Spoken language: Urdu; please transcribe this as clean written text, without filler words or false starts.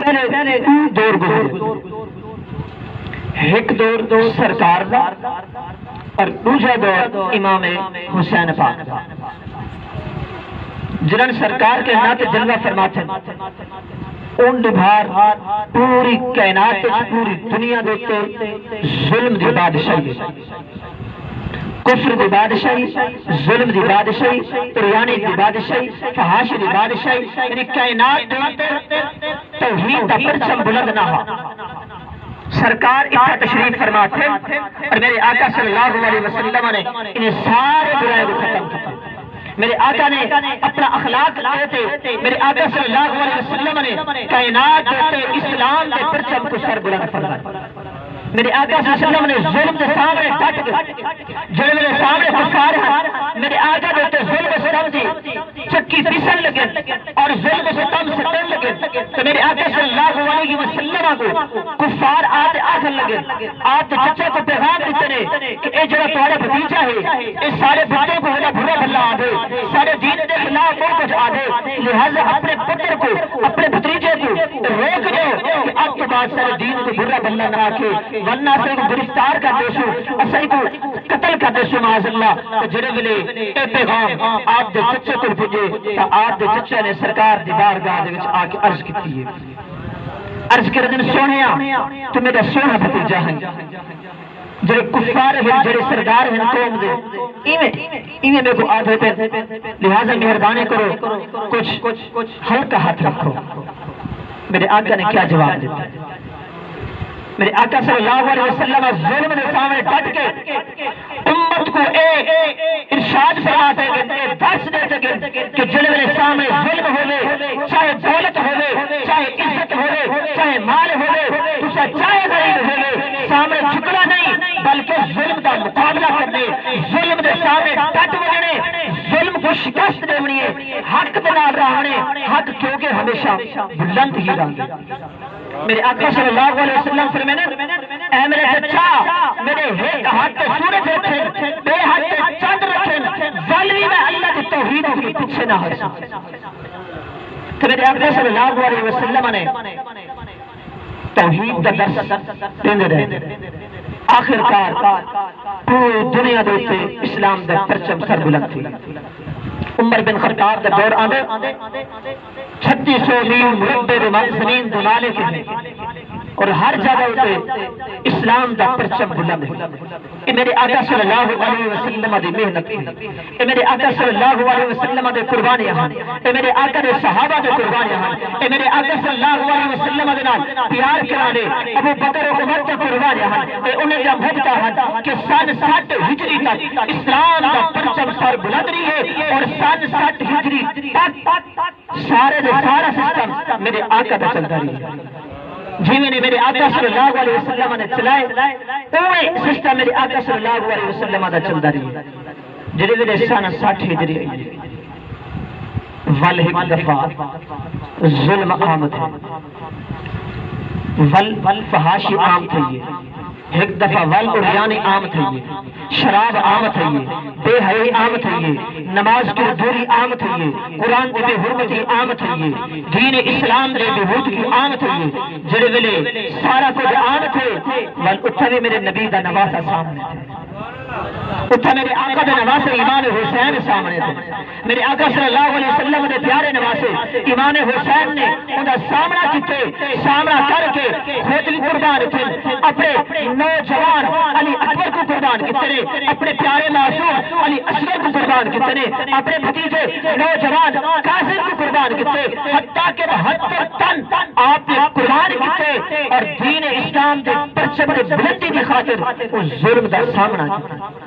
پہلے دور گزرے، ایک دور سرکار دا اور دوسرا دور امام حسین پاک دا، جنہاں سرکار کے نات جلوہ فرماتے ہیں اون بھار پوری کائنات پوری دنیا دیتے ظلم دی بادشاہی، کفر دی بادشاہی، ظلم دی بادشاہی، طغیانی دی بادشاہی، فحاشی دی بادشاہی، یعنی کائنات دیتے توحید دا پرچم بلند نہ ہو۔ سرکار اتنا تشریف فرماتے اور میرے آقا صلی اللہ علیہ وسلم نے انہیں سارے برائے کو ختم کیا۔ میرے آقا نے اپنا اخلاق دیتے، میرے آقا صلی اللہ علیہ وسلم نے کائنات دیتے اسلام کے پرچم کو سر بلند فرمایا۔ میرے آقا صلی اللہ علیہ وسلم نے ظلم کے سامنے ڈٹ گئے، جو میرے سامنے کفار ہیں، میرے آقا دیتے ظلم ستم دی چکی پیسن لگے اور ظلم ستم ستن لگے، تو میرے آقا صلی اللہ علیہ وسلم کو کفار آتے آخر لگے، آتے چچے کو پیغام دیتے ہیں کہ اے جڑا تمہارا بھتیجا ہے اس سارے بھتوں کو ہونا بھرا بھلا آدھے، سارے دین کے خلاف وہ کچھ آدھے، لہذا اپنے پتر کو اپنے بھتیجے کو روک دو کہ اب کے بعد سارے دین کو بھرا بھلا نہ آکے، ورنہ سے کو گرفتار کر دیسو، اسائی کو قتل کر دیسو معاذ اللہ۔ تو جڑے ویلے اے پیغام آپ دے چچے کو پہنچے تو آپ دے چچے نے سرکار دی بارگاہ دے وچ آ کے عرض کیتی ہے، عرض کر دن سونیا تو میرا سونا بھتیجا ہے، جڑے کفار ہیں جڑے سردار ہیں قوم دے ایویں میرے کو آدھے پہ، لہذا مہربانی کرو کچھ ہلکا ہاتھ رکھو۔ میرے آقا نے کیا جواب دیتا ہے؟ میرے آقا صلی اللہ علیہ وسلم ظلم کے سامنے ڈٹ کے امت کو ایک ارشاد فرماتے ہیں، درس دیتے ہیں کہ جڑے میرے سامنے ظلم ہوئے، چاہے دولت ہوئے، چاہے عزت ہوئے، چاہے مال ہوئے، اسے چاہے غریب ہوئے، سامنے جھکنا نہیں بلکہ ظلم کا مقابلہ کرنے، ظلم کے سامنے ڈٹ بجنے، ظلم کو شکست دینی ہے، حق دے نال رہنے، حق کیونکہ ہمیشہ بلند ہی رہے۔ میرے آقا صلی اللہ علیہ وسلم فرمانے اے میرے چچا، میرے ایک ہاتھ پہ سورج رکھیں، بے ہاتھ پہ چاند رکھیں، ظالمی میں اللہ کی توحید کے پیچھے نہ ہو۔ تو میرے آقا صلی اللہ علیہ وسلم نے توحید کا درس دیندے رہے، آخرکار پوری دنیا دیتے اسلام دا پرچم سر بلند تھی۔ عمر بن خطاب دا دور آندے 3600 میل مربع زمین دنالے کے ہیں اور ہر جگہ پہ اسلام دا پرچم بلند ہے۔ یہ میرے آقا صلی اللہ علیہ وسلم دی محنت ہے، یہ میرے آقا صلی اللہ علیہ وسلم دے قربانیاں ہیں، یہ میرے آقا دے صحابہ دے قربانیاں ہیں، یہ میرے آقا صلی اللہ علیہ وسلم دے نال پیار کرانے ابو بکر و عمر دے قربانیاں ہیں، یہ انہیں جب ہوتا ہے کہ سن 60 ہجری تک اسلام دا پرچم سر بلند رہی ہے اور سن 60 ہجری تک سارے دے سارا سسٹم میرے آقا دا چلتا رہی ہے۔ جی میں نے میرے آقا صلی اللہ علیہ وسلم نے چلائے اوے سسٹم میرے آقا صلی اللہ علیہ وسلم دا چلتا رہی ہے۔ جڑے ویلے سن 60 ہجری ول ایک دفعہ ظلم عام تھے، ول فحاشی عام تھی، ایک دفعہ ول عریانی عام تھی، شراب عام تھی، بے حیائی عام تھی، نماز کی دوری عام تھی، قرآن کی بے حرمتی عام تھی، دین اسلام دے بے حرمتی عام تھی۔ جڑے ویلے سارا کچھ عام تھے ول اتھا بھی میرے نبی دا نواسا سامنے تھے، اتھا میرے آقا دے نواسے امام حسین سامنے تھے۔ میرے آقا صلی اللہ علیہ وسلم دے پیارے نواسے امام حسین نے انہا سامنا کیتے، سامنا کر کے خود بھی قربان تھے، اپنے نوجوان علی اکبر کو قربان کیتے نے، اپنے پیارے معصوم علی اصغر کو قربان کیتے نے، اپنے بھتیجے نوجوان قاسم کو قربان کیتے، حتیٰ کہ 72 تن آپ نے قربان کیتے اور دین اسلام دے پرچم دے بلندی کی خاطر اس ظلم دا سامنا کیتے۔